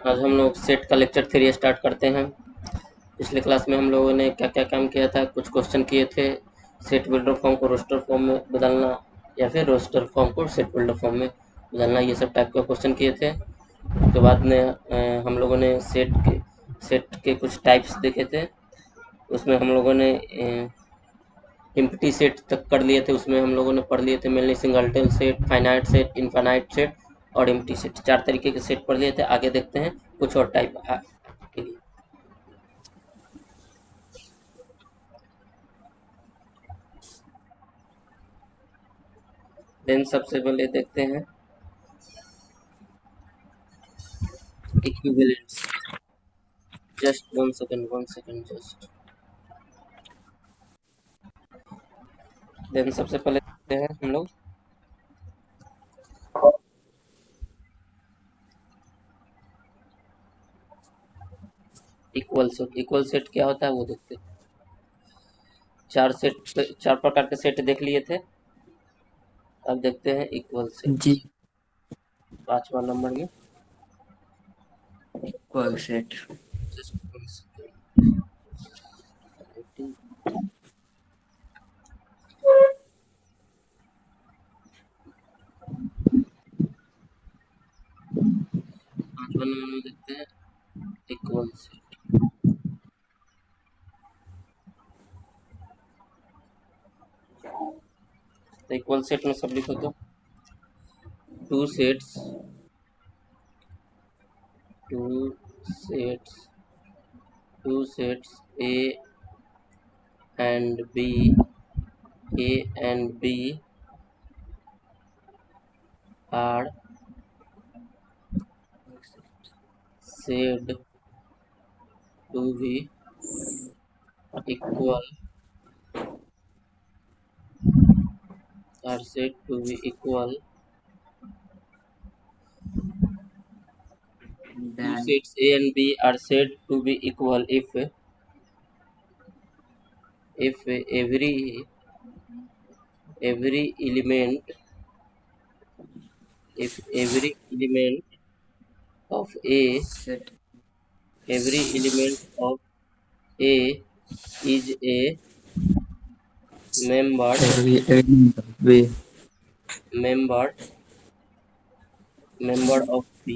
आज हम लोग सेट का लेक्चर 3 स्टार्ट करते हैं। पिछले क्लास में हम लोगों ने क्या क्या काम किया था, कुछ क्वेश्चन किए थे। सेट बिल्डर फॉर्म को रोस्टर फॉर्म में बदलना या फिर रोस्टर फॉर्म को सेट बिल्डर फॉर्म में बदलना, ये सब टाइप के क्वेश्चन किए थे। उसके बाद में हम लोगों ने सेट के कुछ टाइप्स देखे थे। उसमें हम लोगों ने एम्प्टी सेट तक कर लिए थे। उसमें हम लोगों ने पढ़ लिए थे mainly singleton set, finite set, infinite set और एम्प्टी सेट। 4 तरीके के सेट पढ़ लिए थे। आगे देखते हैं कुछ और टाइप के लिए। देन सबसे पहले देखते हैं equivalence. Just one second just. Then सबसे पहले देखते हैं हम लोग इक्वल सेट। इक्वल सेट क्या होता है वो देखते हैं। चार प्रकार के सेट देख लिए थे। अब देखते हैं इक्वल सेट। जी 5वां नंबर में equal set just one second. पांचवा नंबर में देखते हैं इक्वल सेट। तो इक्वल सेट में सब लिखो तो two sets two sets two sets and B A and B are said to be equal are said to be equal. Two then sets A and B are said to be equal if every element if every element of A set every element of A is a member every element of B member member of B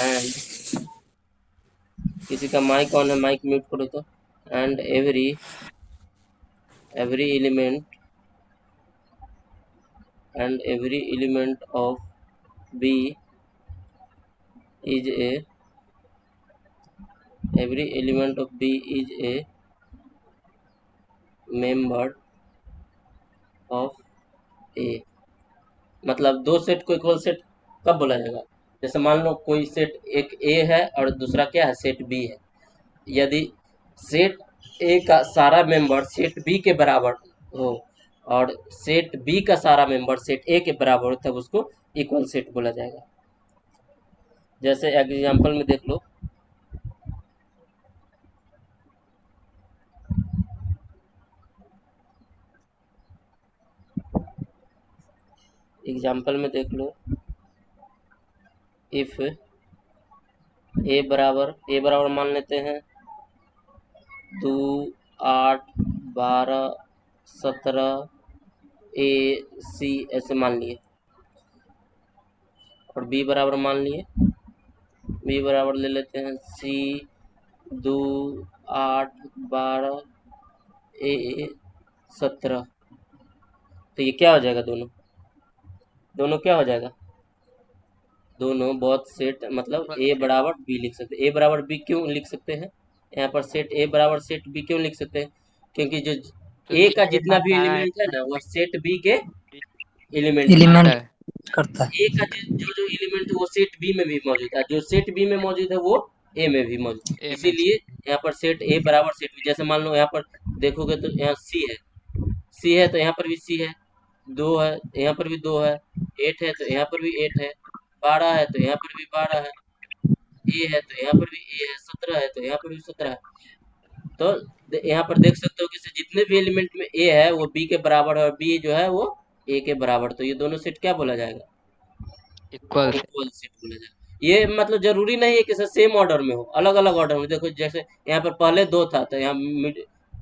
and किसी का mic on है, mic mute करो तो। And every element and every element of B is a every element of B is a member of A। मतलब दो set को equal set कब बोला जाएगा? जैसे मान लो कोई सेट एक A है और दूसरा क्या है, सेट B है। यदि सेट A का सारा मेंबर सेट B के बराबर हो और सेट B का सारा मेंबर सेट A के बराबर हो, तब उसको इक्वल सेट बोला जाएगा। जैसे एग्जांपल में देख लो, एग्जांपल में देख लो, इफ ए बराबर मान लेते हैं 2 8 12 17 ए सी ऐसे मान लिए, और बी बराबर मान लिए, बी बराबर ले लेते हैं सी 2 8 12 ए 17। तो ये क्या हो जाएगा, दोनों दोनों क्या हो जाएगा, दोनों बहुत सेट, मतलब इक्वल ए सेट बराबर बी लिख सकते हैं। ए बराबर बी क्यों लिख सकते हैं यहाँ पर, सेट ए बराबर सेट बी क्यों लिख सकते हैं? क्योंकि जो ए क्योंकि का ए जितना का भी सारा एलिमेंट है ना वो एलिमेंट सेट बी के एलिमेंट है। करता एलिमेंट है करता है। ए का जो एलिमेंट है वो सेट बी में भी मौजूद है, जो सेट बी में मौजूद है वो ए में भी मौजूद है। ए में इसीलिए यहाँ पर सेट ए बराबर सेट बी। जैसे मान लो यहाँ पर देखोगे तो यहाँ सी है तो यहाँ पर भी सी है, 2 है यहाँ पर भी 2 है, 8 है तो यहाँ पर भी 8 है, 12 है तो यहाँ पर भी 12 है, ए है तो यहाँ पर भी ए है, 17 है तो यहाँ पर भी 17 है। तो यहाँ पर देख सकते हो कि जितने भी एलिमेंट में ए है वो बी के बराबर है और बी जो है वो ए के बराबर। तो ये दोनों सेट क्या बोला जाएगा, इक्वल सेट। इक्वल सेट बोला जाएगा। ये मतलब जरूरी नहीं है कि सेम ऑर्डर में हो, अलग अलग ऑर्डर में। देखो जैसे यहाँ पर पहले 2 था तो यहाँ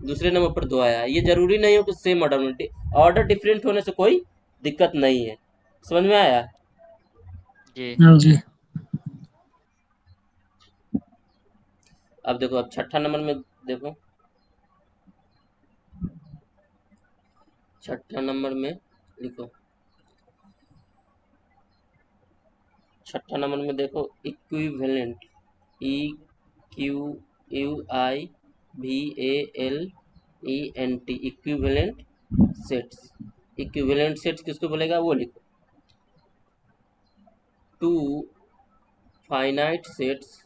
दूसरे नंबर पर 2 आया, ये जरूरी नहीं हो कि सेम ऑर्डर में। ऑर्डर डिफरेंट होने से कोई दिक्कत नहीं है। समझ में आया? जी। जी। अब देखो, अब छठा नंबर में देखो, छठा नंबर में लिखो, छठा नंबर में देखो, equivalent, E Q U I V A L E N T, equivalent sets. Equivalent sets किसको बोलेगा वो लिखो। Two finite sets,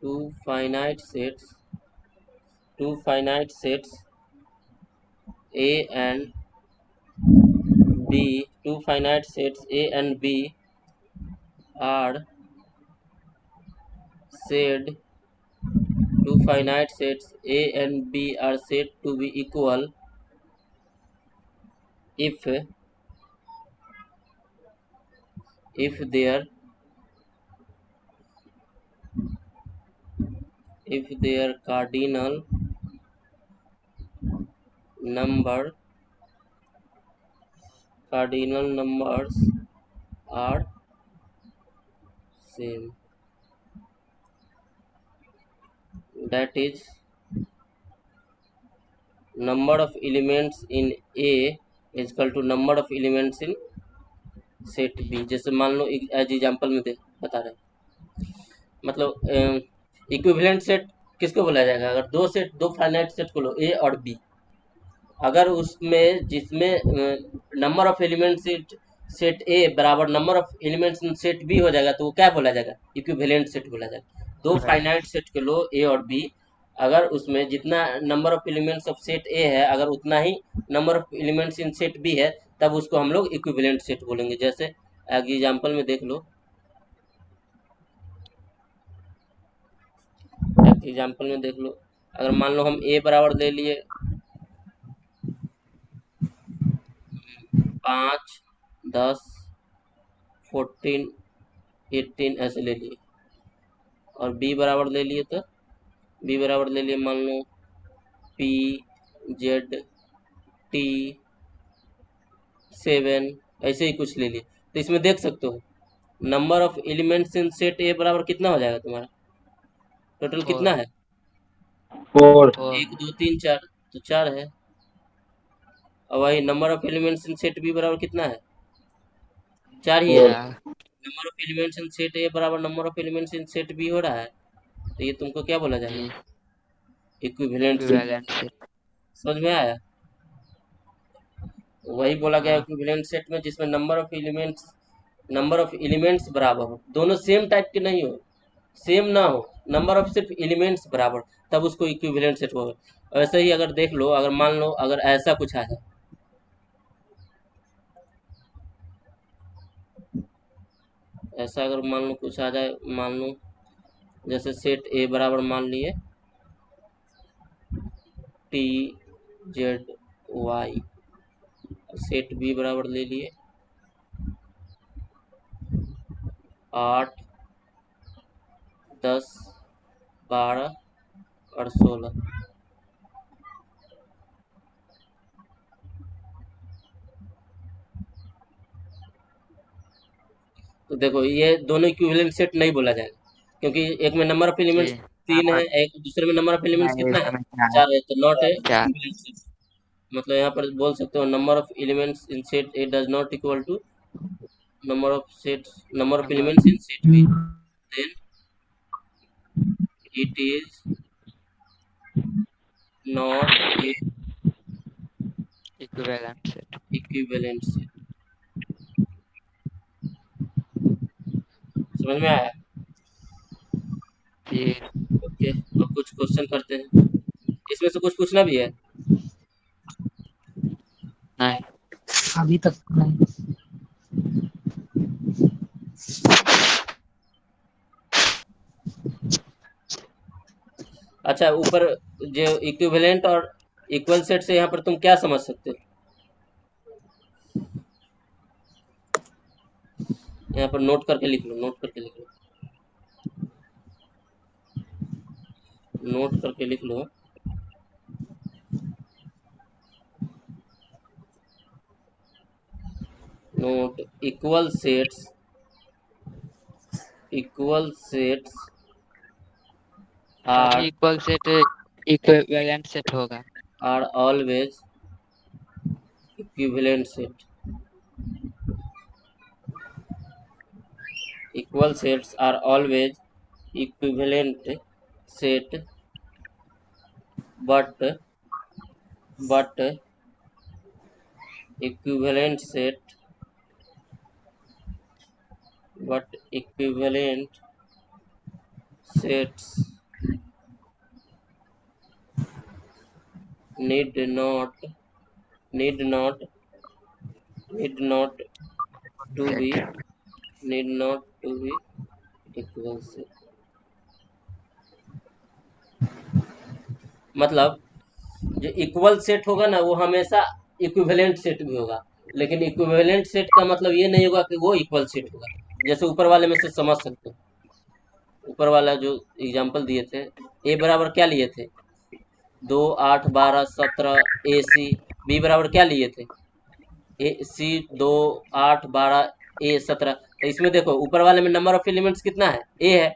two finite sets, two finite sets A and B, two finite sets A and B are said, two finite sets A and B are said to be equal if their cardinal number numbers are same. That is, number of elements in A is equal to number of elements in set B. जैसे मान लो as example में बता रहे हैं, मतलब equivalent set किसको बोला जाएगा? अगर दो फाइनाइट सेट को लो, ए और बी, अगर उसमें जिसमें number of elements set A बराबर number of elements in set B हो जाएगा, तो वो क्या बोला जाएगा? इक्विवेलेंट सेट बोला जाएगा। दो फाइनाइट सेट के लो, ए और बी, अगर उसमें जितना number of elements of set A है, अगर उतना ही number of elements in set B है, तब उसको हम लोग इक्विवेलेंट सेट बोलेंगे। जैसे एग्जाम्पल में देख लो, एग्जाम्पल में देख लो, अगर मान लो हम ए बराबर ले लिए 5, 10, 14, 18 ऐसे ले लिए, और बी बराबर ले लिए, तो बी बराबर ले लिए मान लो पी जेड टी 7, ऐसे ही कुछ ले लिए। तो इसमें देख सकते हो number of elements in set A बराबर कितना हो जाएगा तुम्हारा? टोटल कितना 4। है? 4। 1 2 3 4, तो 4 है। और वही number of elements in set B बराबर कितना है? 4 ही है। 4। Number of elements in set A बराबर number of elements in set B हो रहा है, तो ये तुमको क्या बोला जाएगा? जी। Equivalent set. Equivalent set. समझ में आया? वही बोला गया हाँ। इक्विवेलेंट सेट में जिसमें नंबर ऑफ एलिमेंट्स बराबर हो, दोनों सेम टाइप के नहीं हो, सेम ना हो, नंबर ऑफ सिर्फ एलिमेंट्स बराबर, तब उसको इक्विवेलेंट सेट होगा। वैसे ही अगर देख लो, अगर मान लो अगर ऐसा कुछ आ जाए, ऐसा अगर मान लो कुछ आ जाए, मान लो जैसे सेट ए बराबर मान लिए T Z Y, set B बराबर ले लिए 8, 10, 12 और 16। तो देखो ये दोनों इक्विवेलेंट सेट नहीं बोला जाएगा, क्योंकि एक में नंबर ऑफ जी। एलिमेंट्स यहाँ 3 है, पर एक दूसरे में नंबर ऑफ एलिमेंट्स नहीं, कितना है? इसमें क्या है? 4 है, तो नॉट है 4। Equivalent set. मतलब यहाँ पर बोल सकते हो number of elements in set A does not equal to number of number elements in set B, then it is not a equivalent set. Equivalent set. समझ में आया? जी। ओके, अब कुछ क्वेश्चन करते हैं, इसमें से कुछ पूछना भी है। नहीं। अभी तक नहीं। अच्छा, ऊपर जो इक्विवेलेंट और इक्वल सेट से यहाँ पर तुम क्या समझ सकते हो? यहाँ पर नोट करके लिख लो, नोट करके लिख लो, नोट करके लिख लो। नोट इक्वल सेट्स सभी are equal set equivalent set होगा। Are always equivalent set. Equal sets are always equivalent set, but equivalent set but equivalent sets need not need not need not to be need not to be equal set। मतलब जो equal set होगा ना वो हमेशा equivalent set भी होगा, लेकिन equivalent set का मतलब ये नहीं होगा कि वो इक्वल सेट होगा। जैसे ऊपर वाले में से समझ सकते हो, ऊपर वाला जो एग्जांपल दिए थे, ए बराबर क्या लिए थे, 2 8 12 17 ए सी। बी बराबर क्या लिए थे, ए सी 2 8 12 ए 17। तो इसमें देखो ऊपर वाले में नंबर ऑफ एलिमेंट्स कितना है, ए है,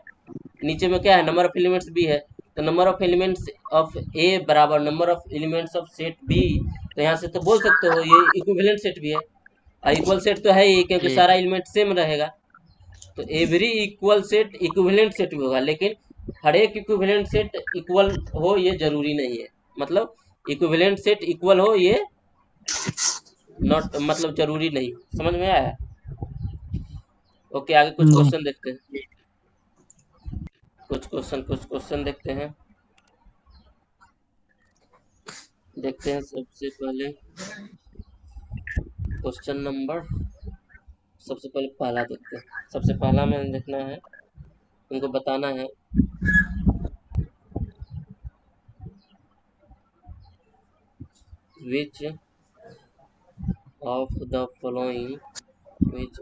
नीचे में क्या है, नंबर ऑफ एलिमेंट्स बी है। तो number of elements of A बराबर number of elements of set B. तो यहाँ से तो बोल सकते हो ये इक्विवेलेंट सेट भी है, और इक्वल सेट तो है ही क्योंकि जी सारा एलिमेंट सेम रहेगा। तो every equal set equivalent set भी होगा, लेकिन हर एक इक्विवेलेंट सेट इक्वल हो ये जरूरी नहीं है। मतलब इक्विवेलेंट सेट इक्वल हो ये नॉट मतलब जरूरी नहीं। समझ में आया? ओके, आगे कुछ नहीं। क्वेश्चन देखते हैं, कुछ क्वेश्चन देखते हैं। सबसे पहले क्वेश्चन नंबर, सबसे पहले पहला देखते हैं। सबसे पहला में देखना है, उनको बताना है which of the following which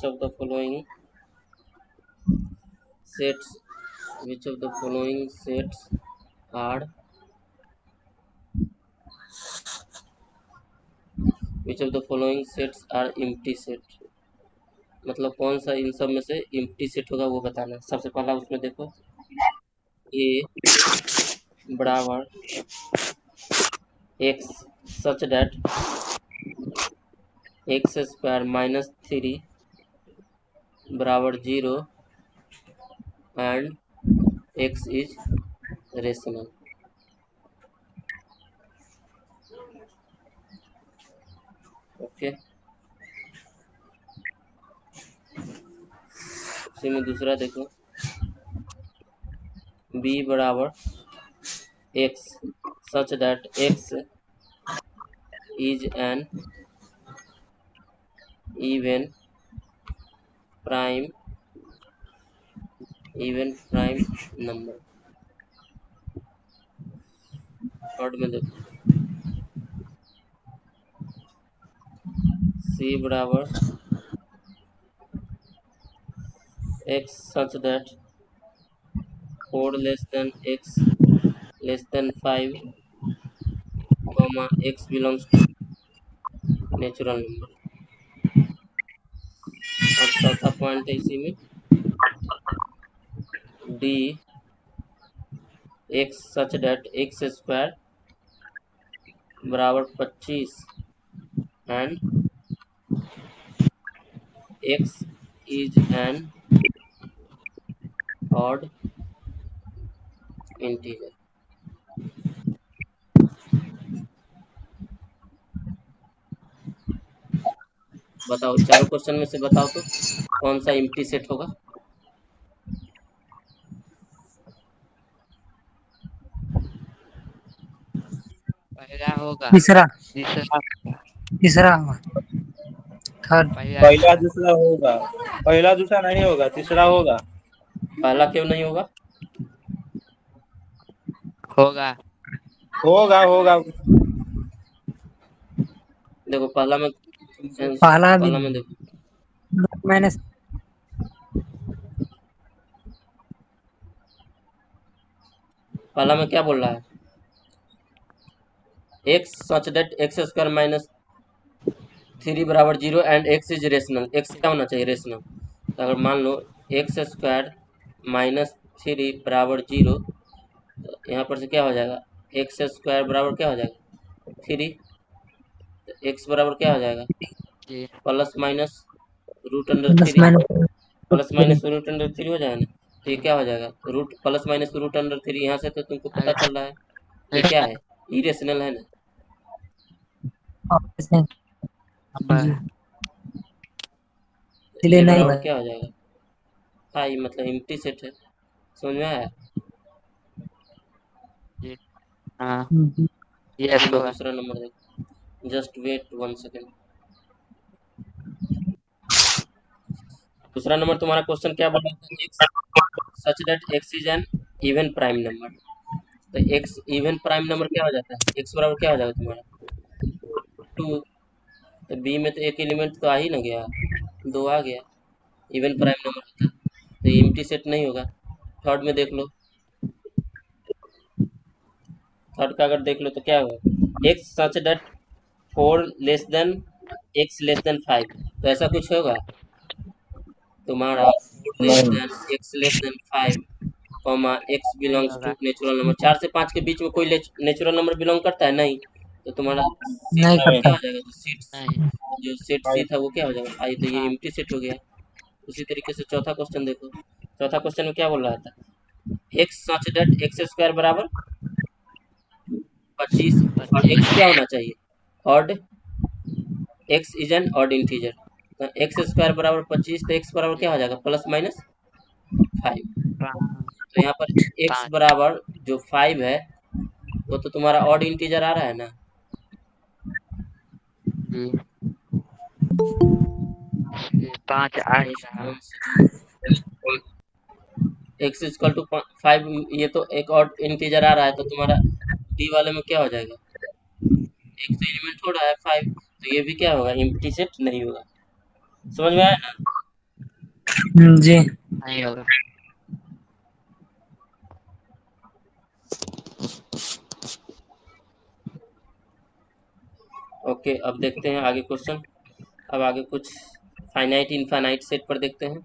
of the following sets which of the following sets are empty set। मतलब कौन सा इन सब में से empty set होगा वो बताना है। सबसे पहला उसमें देखो, a बराबर x such that x square minus 3 बराबर 0 and x is rational. Okay, उसी में दूसरा देखो, b बराबर x such that x is an even prime number. Third में देखो, c बराबर x such that 4 less than x less than 5 x belongs to natural number. और चौथा पॉइंट है इसी में, d x such that x square बराबर 25 and x is an odd integer. बताओ, चारों क्वेश्चन में से बताओ तो कौन सा एम्प्टी सेट होगा। पहला होगा, तीसरा दूसरा तीसरा होगा, थर्ड। पहला दूसरा होगा, पहला दूसरा नहीं होगा, तीसरा होगा। पहला क्यों नहीं होगा? होगा होगा होगा देखो पहला में पहला भी पहला में देखो माइनस पहला में क्या बोल रहा है, X such that X square minus 3 बराबर 0 and x is rational. X क्या होना चाहिए, रेशनल। तो अगर मान लो एक्स स्क्वायर माइनस 3 बराबर 0, तो यहाँ पर से क्या हो जाएगा, एक्स स्क्वायर बराबर क्या हो जाएगा 3, तो एक्स बराबर क्या हो जाएगा जी plus minus root under plus 3, minus plus minus root under 3 हो जाएगा ना। तो ये क्या हो जाएगा, root plus minus root under 3, यहाँ से तो तुमको पता अगर चल रहा है ये क्या है, इरेशनल है ना। जी ये इसलिए नहीं बराबर हुआ। क्या हो जाएगा, फाइव, मतलब एम्प्टी सेट है। समझ में आया। जी हाँ जी यस अभी मैं होगा। दूसरा नंबर देखो, जस्ट वेट 1 सेकेंड। दूसरा नंबर तुम्हारा क्वेश्चन क्या बोला था, X such that x is an even prime number. तो एक्स इवन प्राइम नंबर क्या हो जाता है, एक्स बराबर क्या हो जाएगा तुम्हारा 2। तो बी में तो एक एलिमेंट तो आ ही ना गया, 2 आ गया, इवन प्राइम नंबर होता है, तो ये एम्प्टी सेट नहीं होगा। थर्ड में देख लो, थर्ड का अगर देख लो तो क्या होगा, X such that 4 less than X less than 5, तो ऐसा कुछ होगा तुम्हारा 4 लेस नहीं than X less than 5, comma X नहीं बिलोंग्स टू होगा। Natural number. 4 से 5 के बीच में कोई नेचुरल नंबर बिलोंग करता है, नहीं। तो तुम्हारा सेट नहीं नहीं क्या करता। हो जाएगा, नहीं जो सेट सी था वो क्या हो जाएगा 5, तो ये हाँ एम्प्टी सेट हो गया। उसी तरीके से चौथा क्वेश्चन देखो, चौथा क्वेश्चन में क्या बोल रहा था, X such that X square बराबर 25, और एक्स 25 क्या होना चाहिए, odd, x is an odd integer. तो एक्स स्क्वायर बराबर 25, तो एक्स बराबर क्या हो जाएगा प्लस माइनस 5। तो यहाँ पर एक्स 5 बराबर जो 5 है वो तो तुम्हारा ऑड इंटीजर आ रहा है ना। जी 5 आ ही रहा है। एक्स इक्वल टू 5, ये तो एक और इंटीजर आ रहा है, तो तुम्हारा डी वाले में क्या हो जाएगा, एक तो एलिमेंट हो रहा है 5, तो ये भी क्या होगा, एम्प्टी सेट नहीं होगा। समझ में आया ना। जी नहीं होगा। ओके, अब देखते हैं आगे क्वेश्चन। अब आगे कुछ फाइनाइट इनफाइनाइट सेट पर देखते हैं।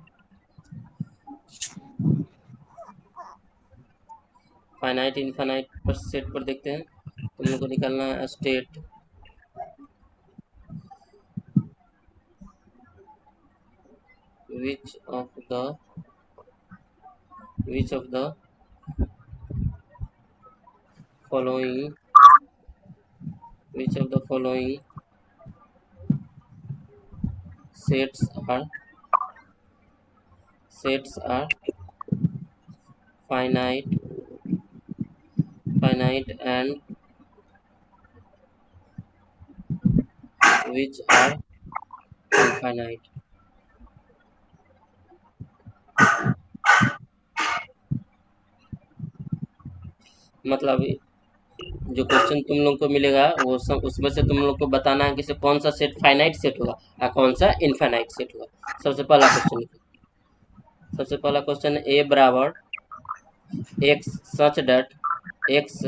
फाइनाइट इनफाइनाइट पर सेट पर देखते हैं। तुम लोग को निकालना है state which of the which of the following which of the following sets are finite and which are infinite। मतलब जो क्वेश्चन तुम लोग को मिलेगा वो सब, उसमें से तुम लोग को बताना है कि से कौन सा सेट फाइनाइट सेट होगा और कौन सा इनफाइनाइट सेट होगा। सबसे पहला क्वेश्चन लिखो। सबसे पहला क्वेश्चन है ए बराबर X such that X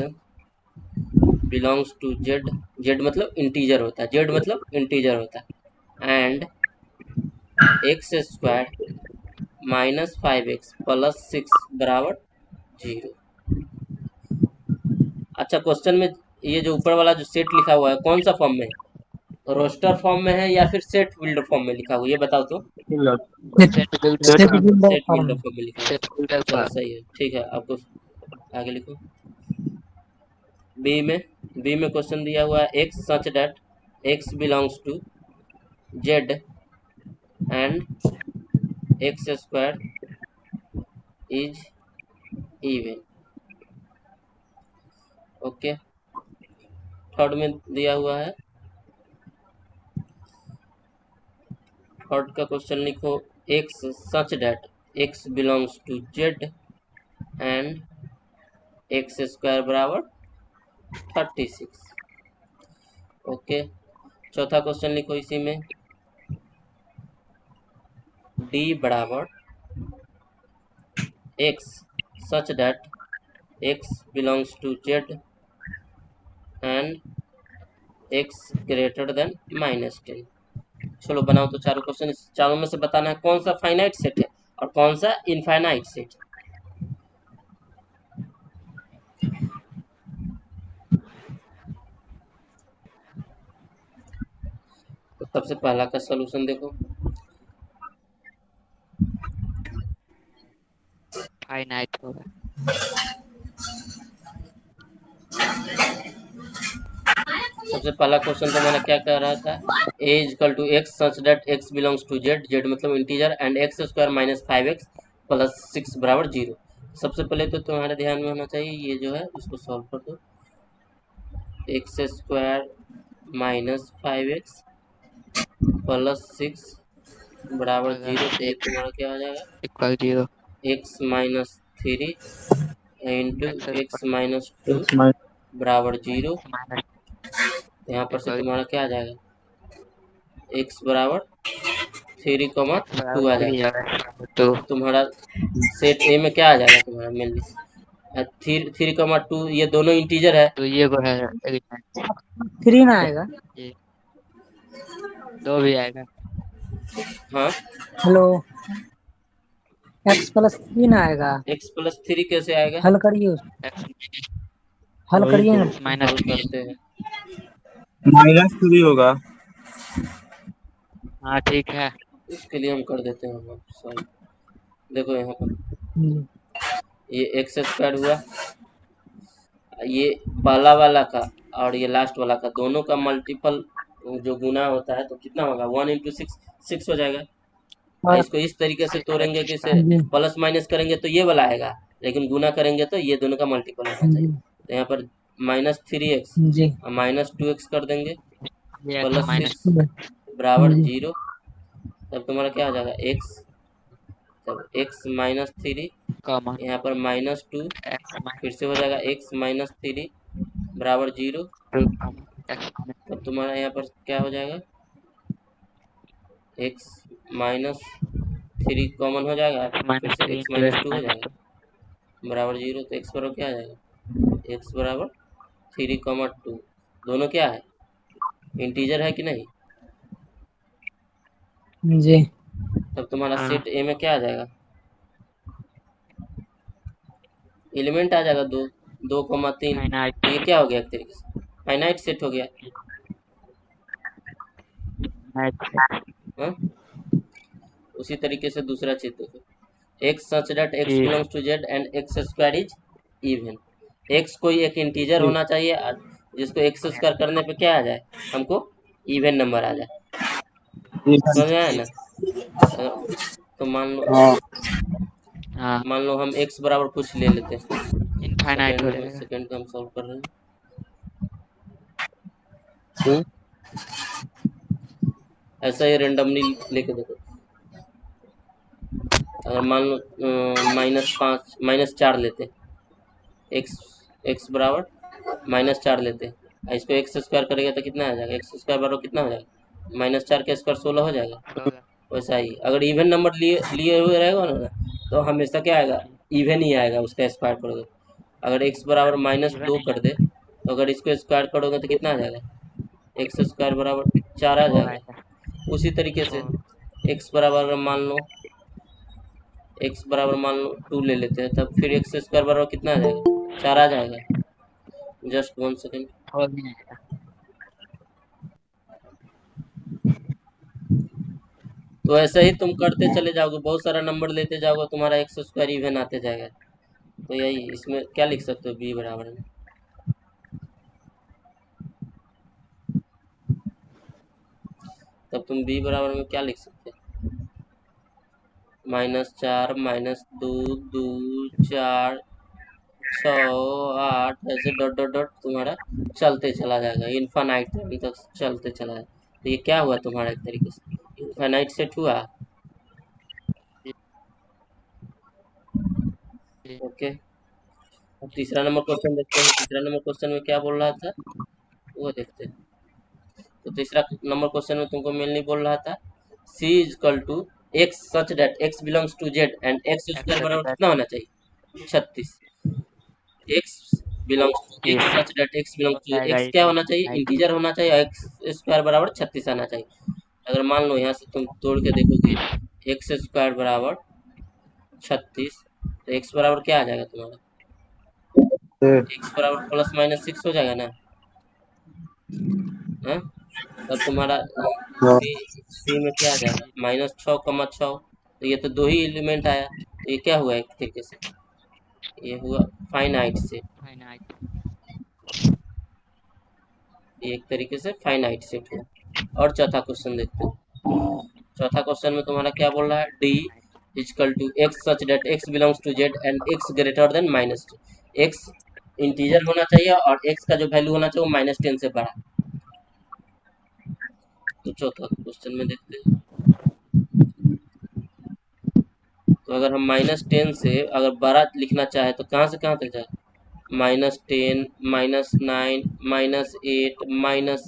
belongs to Z. Z मतलब इंटीजर होता है, जेड मतलब इंटीजर होता है, and x square minus 5x plus 6 बराबर 0। अच्छा, क्वेश्चन में ये जो ऊपर वाला जो सेट लिखा हुआ है कौन सा फॉर्म में है, रोस्टर फॉर्म में है या फिर सेट बिल्डर फॉर्म में लिखा हुआ है, ये बताओ तो। Set builder set form builder set form builder में। फॉर्म में लिखा हुआ सेट बिल्डर है, चलो फॉर्म सही है, ठीक है। आपको आगे लिखो। बी में क्वेश्चन दिया हुआ है X such that x belongs to Z and x square is even. Okay, third में दिया हुआ है, थर्ड का क्वेश्चन लिखो X such that x belongs to Z and x square बराबर 36। ओके, चौथा क्वेश्चन लिखो इसी में, d बराबर x such that x belongs to z and x greater than -10। चलो बनाओ तो चारों क्वेश्चन, इस चारों में से बताना है कौन सा फाइनाइट सेट है और कौन सा इनफाइनाइट सेट है। तो सबसे पहला का सॉल्यूशन देखो, फाइनाइट होगा। सबसे पहला क्वेश्चन तुम्हारा क्या कह रहा था, a equal to x such that x belongs to Z, Z मतलब integer, and x square minus 5x plus 6 बराबर 0। सबसे पहले तो तुम्हारे ध्यान में होना चाहिए ये जो है इसको सॉल्व कर दो, x square minus 5x plus 6 बराबर 0, तो ये तुम्हारा क्या हो जाएगा, equal 0 x minus 3 into x minus 2 x minus बराबर 0। माइनस यहाँ पर से इक्वल तुम्हारा क्या आ जाएगा, x बराबर 3, 2 आ जाएगा। तो तुम्हारा सेट ए में क्या आ जाएगा तुम्हारा मेनली, 3, ये दोनों इंटीजर है। तो ये वो है एलिमेंट, 3 ना आएगा। ये 2 भी आएगा। हाँ, हेलो, x प्लस 3 ना आएगा। x प्लस 3 कैसे आएगा, हल करिए उसको, एक्स हल वही करिए तो ना। माइनस हल करते हैं। -3 होगा। हाँ ठीक है। इसके लिए हम कर देते हैं सॉल्व। देखो यहाँ पर ये एक्स स्क्वायर हुआ, ये पहला वाला का और ये लास्ट वाला का दोनों का मल्टीपल जो गुना होता है तो कितना होगा, 1 इंटू 6, 6 हो जाएगा। और इसको इस तरीके से तोड़ेंगे कि इसे जी प्लस माइनस करेंगे तो ये वाला आएगा, लेकिन गुना करेंगे तो ये दोनों का मल्टीपल होना चाहिए। तो यहाँ पर -3x जी और -2x कर देंगे, ये प्लस माइनस 6 बराबर जी 0। तब तुम्हारा क्या हो जाएगा x, तब x -3, कॉमन यहाँ पर -2, एक्स फिर से हो जाएगा x -3 बराबर 0। एक्स तब तुम्हारा यहाँ पर क्या हो जाएगा, x -3 कॉमन हो जाएगा, फिर माइनस से 3 x इंटू एक्स -2 हो माइनस जाएगा बराबर 0। तो x बराबर क्या आ जाएगा, x बराबर 3, 2 दोनों क्या है, इंटीजर है कि नहीं। जी तब तुम्हारा हाँ। सेट ए में क्या आ जाएगा, एलिमेंट आ जाएगा 2, 2,3। फाइनाइट तो ये क्या हो गया एक तरीके से फाइनाइट सेट हो गया। हाँ? उसी तरीके से दूसरा चीज देखो, x such that x belongs to z and x square is even. x कोई एक इंटीजर होना चाहिए और जिसको x स्क्वायर करने पे क्या आ जाए, हमको इवन नंबर आ जाए। समझ में आया ना। तो हाँ हाँ मान लो हम x बराबर कुछ ले लेते हैं, इनफाइनाइट हो जाएगा। सेकेंड का हम सॉल्व कर रहे हैं। ऐसा ही रेंडमली लेके देखो, अगर मान लो -5 -4 लेते, एक्स एक्स बराबर -4 लेते हैं, इसको एक्स स्क्वायर करेंगे तो कितना आ जाएगा, एक्स स्क्वायर बराबर कितना हो जाएगा, -4 का स्क्वायर 16 हो जाएगा। 16 वैसा ही अगर इवन नंबर लिए लिए हुए रहेगा ना तो हमेशा क्या आएगा, इवन ही आएगा उसका स्क्वायर करोगे। अगर एक्स बराबर इवन -2 नहीं कर दे तो अगर इसको स्क्वायर करोगे तो कितना आ जाएगा, एक्स स्क्वायर बराबर 4 आ वो जाएगा। आएगा उसी तरीके से तो एक्स बराबर अगर मान लो x बराबर मान लो 2 ले लेते हैं, तब फिर एक्स स्क्वायर बराबर कितना आ जाएगा, 4 आ जाएगा। Just 1 second. वो भी नहीं आएगा। तो ऐसे ही तुम करते चले जाओगे, बहुत सारा नंबर लेते जाओगे, तुम्हारा एक्स स्क्वायर इवन आते जाएगा। तो यही इसमें क्या लिख सकते हो, b बराबर में तब तुम b बराबर में क्या लिख सकते हो, -4 -2 2 4 6 8 ऐसे डॉट डॉट डॉट तुम्हारा चलते चला जाएगा, इनफाइनाइट टाइम तक चलते चला जाएगा। तो ये क्या हुआ तुम्हारा एक तरीके से इनफाइनाइट सेट हुआ। ओके, अब तीसरा नंबर क्वेश्चन देखते हैं। तीसरा नंबर क्वेश्चन में क्या बोल रहा था वो देखते हैं। तो तीसरा नंबर क्वेश्चन में तुमको मेनली बोल रहा था C is equal to x such that x belongs to Z and x square बराबर कितना होना चाहिए 36। X belongs to x such that x belongs to X क्या होना चाहिए इंटीजर होना चाहिए और एक्स स्क्वायर बराबर 36 आना चाहिए। अगर मान लो यहाँ से तुम तोड़ के देखोगे एक्स स्क्वायर बराबर 36 तो एक्स बराबर क्या आ जाएगा तुम्हारा एक्स बराबर प्लस माइनस 6 हो जाएगा ना। हाँ तब तुम्हारा सी में क्या आ जाएगा -6,6 तो ये तो दो ही एलिमेंट आया तो ये क्या हुआ एक तरीके से ये हुआ फाइनाइट सेट। फाइनाइट ये एक तरीके से फाइनाइट सेट हुआ। और चौथा क्वेश्चन देखते हैं। चौथा क्वेश्चन में तुम्हारा क्या बोल रहा है D is equal to x such that X belongs to Z and X greater than -2 X integer होना चाहिए और एक्स का जो वैल्यू होना चाहिए वो -10 से बड़ा। तो चौथा क्वेश्चन में देखते हैं। तो अगर हम -10 से अगर बड़ा लिखना चाहे तो कहाँ से कहाँ तक जाए -10 -9 -8 -7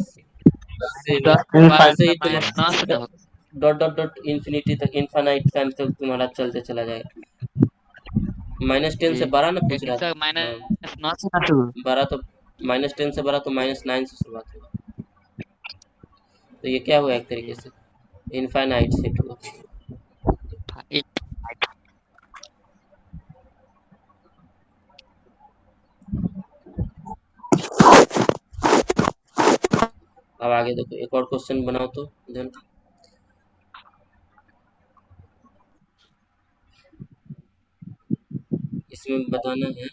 ऐसे ही तुम्हारा डॉट डॉट डॉट इन्फिनिटी तक इनफाइनाइट टाइम तक तुम्हारा चलते चला जाएगा। -10 से बड़ा ना पूछ रहा था। -9 से शुरू बड़ा तो -10 से बड़ा तो -9 से शुरुआत होगा। तो ये क्या हुआ एक तरीके से इनफाइनाइट सेट हुआ। अब आगे देखो एक और क्वेश्चन बनाओ तो देन इसमें बताना है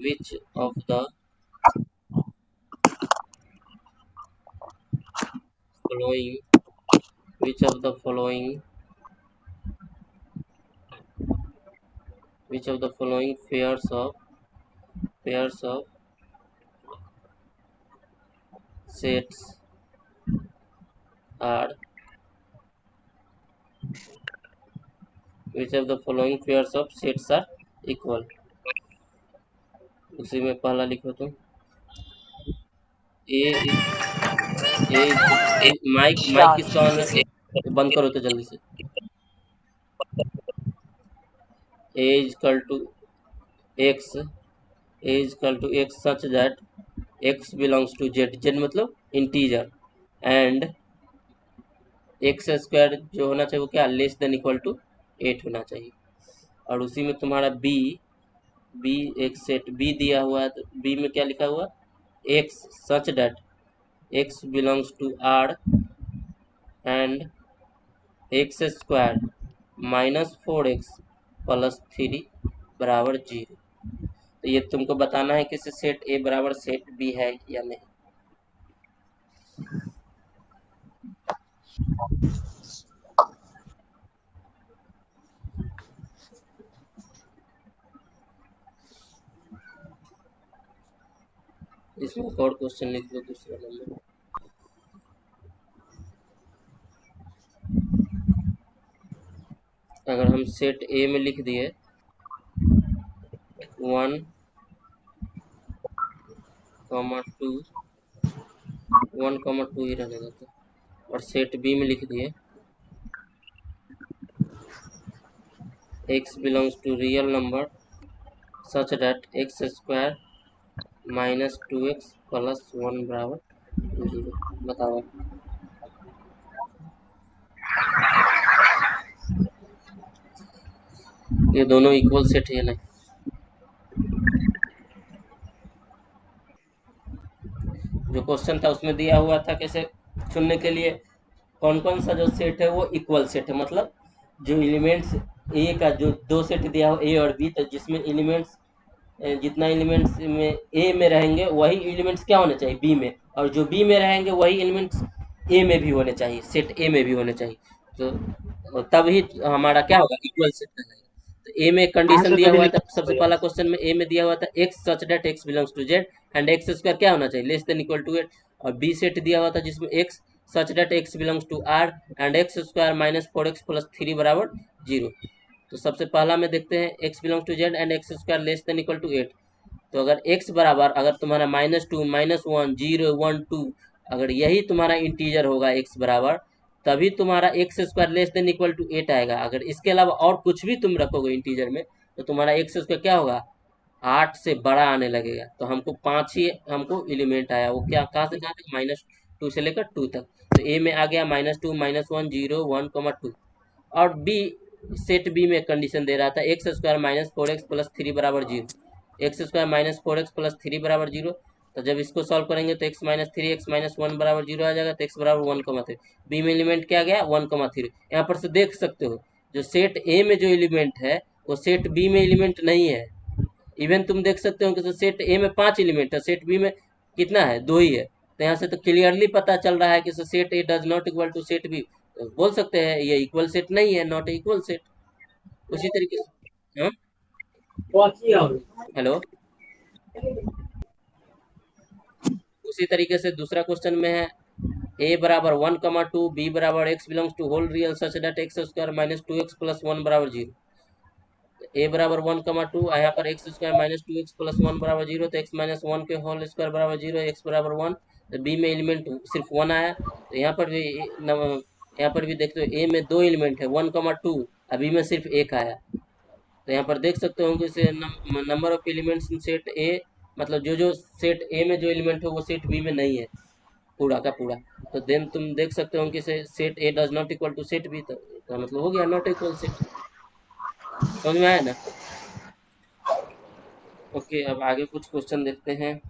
which of the following which of the following pairs of sets are which of the following pairs of sets are equal। उसी में पहला लिखो तुम ए माइक किसका ऑन है तो बंद करो तो जल्दी से। A is equal to x such that x belongs to Z Z मतलब इंटीजर एंड एक्स स्क्वायर जो होना चाहिए वो क्या लेस देन इक्वल टू 8 होना चाहिए। और उसी में तुम्हारा बी एक सेट बी दिया हुआ है तो बी में क्या लिखा हुआ X such that x belongs to R and x square -4x + 3 बराबर 0। तो ये तुमको बताना है कि सेट ए बराबर सेट बी है या नहीं। इसमें एक और क्वेश्चन लिख दो दूसरा नंबर। अगर हम सेट ए में लिख दिए 1, 2 1, 2 ही रहने देते और सेट बी में लिख दिए x belongs to real number such that X square -2x + 1 बराबर 0। बताओ ये दोनों इक्वल सेट है नहीं। जो क्वेश्चन था उसमें दिया हुआ था कैसे चुनने के लिए कौन कौन सा जो सेट है वो इक्वल सेट है मतलब जो एलिमेंट्स ए का जो दो सेट दिया हो ए और बी तो जिसमें एलिमेंट्स जितना एलिमेंट्स में ए में रहेंगे वही एलिमेंट्स क्या होने चाहिए बी में और जो बी में रहेंगे वही एलिमेंट्स ए में भी होने चाहिए सेट ए में भी होने चाहिए। तो तब ही हमारा क्या होगा इक्वल सेट रहेगा। तो ए में कंडीशन दिया हुआ था सबसे पहला क्वेश्चन में ए में दिया हुआ था X such that x belongs to Z and x square क्या होना चाहिए लेस देन इक्वल टू 8 और बी सेट दिया हुआ था जिसमें X such that x belongs to R and x square -4x + 3 बराबर 0। तो सबसे पहला में देखते हैं X belongs to Z and x square less than equal to 8 तो अगर x बराबर, अगर तुम्हारा -2 -1 0 1 2, अगर यही तुम्हारा इंटीजर होगा x बराबर, तभी तुम्हारा X square less than equal to 8 आएगा। अगर इसके अलावा और कुछ भी तुम रखोगे इंटीजर में, तो तुम्हारा एक्स स्क्वायर क्या होगा, 8 से बड़ा आने लगेगा। तो हमको 5 ही हमको एलिमेंट आया, वो क्या कहाँ से कहाँ तक, -2 से लेकर 2 तक। तो ए में आ गया -2 -1 0 1 2। और बी, सेट बी में कंडीशन दे रहा था एक्स स्क्वायर -4x प्लस 3 बराबर 0, एक्स स्क्वायर -4x प्लस 3 बराबर 0। तो जब इसको सॉल्व करेंगे तो x -3 x -1 बराबर 0 आ जाएगा, तो x बराबर 1,3। बी में एलिमेंट क्या गया, 1,3। यहाँ पर से देख सकते हो जो सेट ए में जो एलिमेंट है वो सेट बी में एलिमेंट नहीं है। इवन तुम देख सकते हो कि सेट ए में 5 एलिमेंट है, सेट बी में कितना है, 2 ही है। तो यहाँ से तो क्लियरली पता चल रहा है कि set A does not equal to set B. बोल सकते हैं ये इक्वल सेट नहीं है, नॉट इक्वल सेट। उसी तरीके से हेलो, उसी तरीके से दूसरा क्वेश्चन में है a बराबर 1,2, b बराबर x belongs to whole real such that X square -2x plus 1 बराबर 0। a बराबर 1,2, यहाँ पर एक्स स्क्वायर -2x प्लस 1 बराबर 0, तो x -1 के होल स्क्वायर बराबर 0, x बराबर 1। तो b में एलिमेंट सिर्फ 1 आया। तो यहाँ पर भी यहाँ पर भी देखते हो a में 2 एलिमेंट है 1,2, b में सिर्फ 1 आया। तो यहाँ पर देख सकते हो कि number of elements in set ए, मतलब जो सेट ए में जो एलिमेंट है वो सेट बी में नहीं है पूरा का पूरा। तो देन तुम देख सकते हो कि set A does not equal to set B, तो मतलब हो गया नॉट इक्वल सेट। समझ में आया ना? ओके, अब आगे कुछ क्वेश्चन देखते हैं,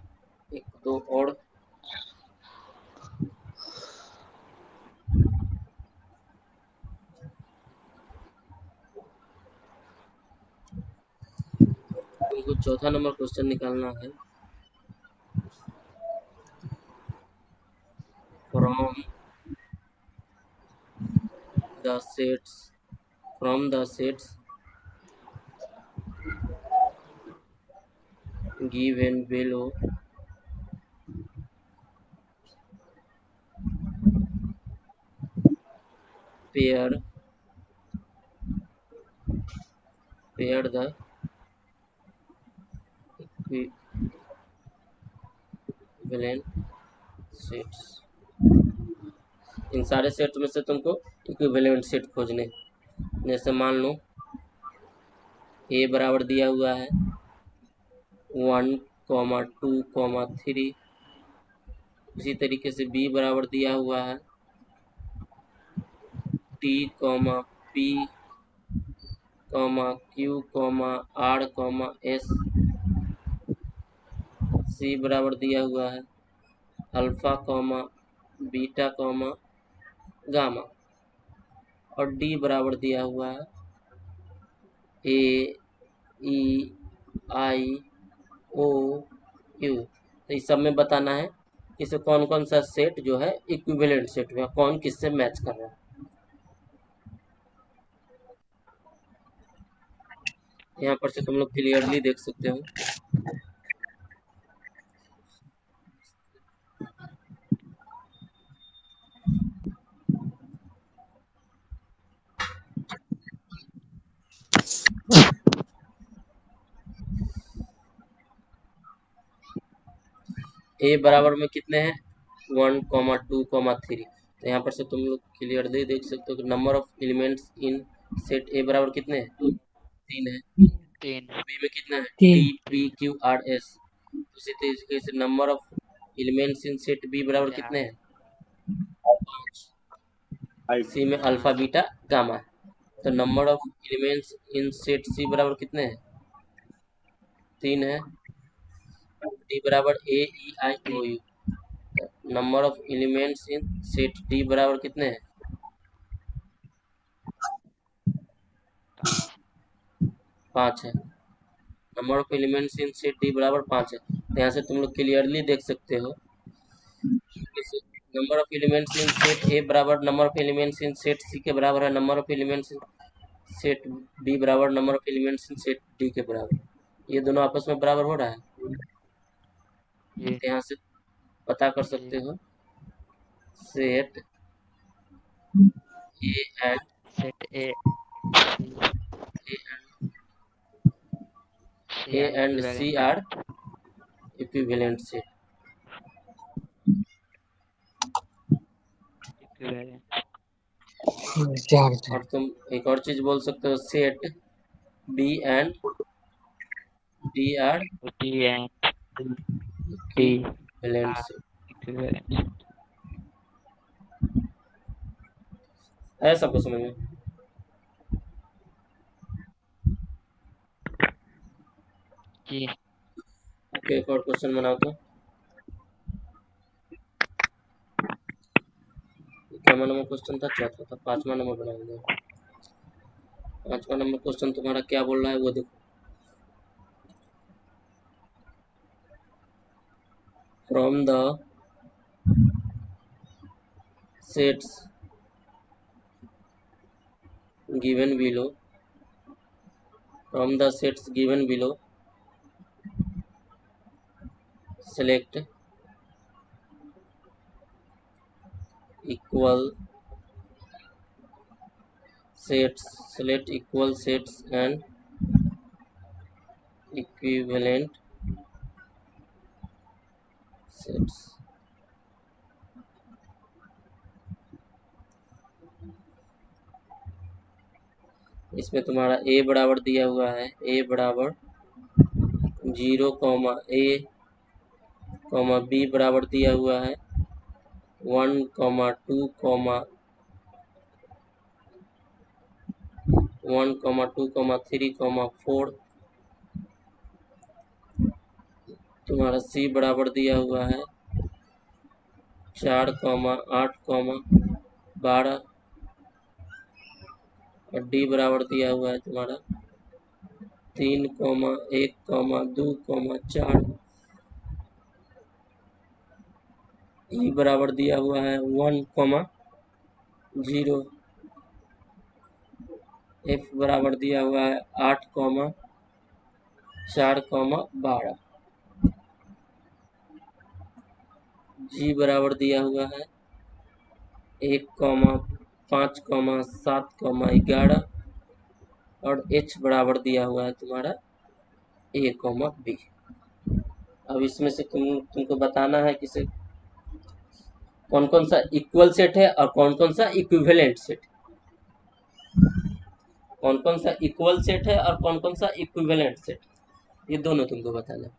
एक दो और। तुमको चौथा नंबर क्वेश्चन निकालना है। From the sets given below, pair the equivalent sets. इन सारे सेट में से तुमको इक्विवेलेंट सेट खोजने। जैसे मान लो ए बराबर दिया हुआ है 1, 2, 3। इसी तरीके से बी बराबर दिया हुआ है T, P, Q, R, S. C बराबर दिया हुआ है अल्फा, बीटा, गामा। और डी बराबर दिया हुआ है ए, ई, आई, ओ, यू। तो इस सब में बताना है इसे कौन कौन सा सेट जो है इक्विवेलेंट सेट में कौन किससे मैच कर रहा है। यहाँ पर से तुम लोग क्लियरली देख सकते हो। ए बराबर में कितने हैं 1, 2, 3। तो यहाँ पर से तुम लोग क्लियरली देख सकते हो कि number of elements in set A बराबर कितने हैं 3 है। 3 बी में कितना है तीन। T, P, Q, R, S. उसी तरीके से number of elements in set B बराबर कितने हैं 5। सी में अल्फा, बीटा, गामा। तो number of elements in set C बराबर कितने हैं 3 है। डी बराबर A, E, I, O, U. Number of elements in set D बराबर कितने हैं 5 है। Number of elements in set D बराबर 5 है। तो यहाँ से तुम लोग क्लियरली देख सकते हो number of elements in set A बराबर number of elements in set C के बराबर है number of elements in set B बराबर number of elements in set D के बराबर। ये दोनों आपस में बराबर हो रहा है। ये यहाँ से पता कर सकते हो set A and set A A and C are equivalent set. Equivalent और तुम एक और चीज बोल सकते हो, set B and D are B and D equivalent set. equivalent है सबको समझ में? जी। ओके, एक और क्वेश्चन बनाओ तो। क्या नंबर क्वेश्चन था? चौथा था। 5वां नंबर बनाएंगे। 5वां नंबर क्वेश्चन तुम्हारा क्या बोल रहा है वो देखो। From the sets given below, from the sets given below, select equal sets and equivalent sets। इसमें तुम्हारा a बराबर दिया हुआ है, a बराबर 0, a, b बराबर दिया हुआ है 1, 2, 1, 2, 3, 4। तुम्हारा c बराबर दिया हुआ है 4, 8, 12 और डी बराबर दिया हुआ है तुम्हारा 3, 1, 2, 4। ई बराबर दिया हुआ है 1, 0। एफ बराबर दिया हुआ है 8, 4, 12। जी बराबर दिया हुआ है 1, 5, 7, 11 और एच बराबर दिया हुआ है तुम्हारा ए, बी। अब इसमें से तुमको बताना है कि कौन कौन सा इक्वल सेट है और कौन कौन सा इक्विवेलेंट सेट। कौन कौन सा इक्वल सेट है और कौन कौन सा इक्विवेलेंट सेट, ये दोनों तुमको बताना है।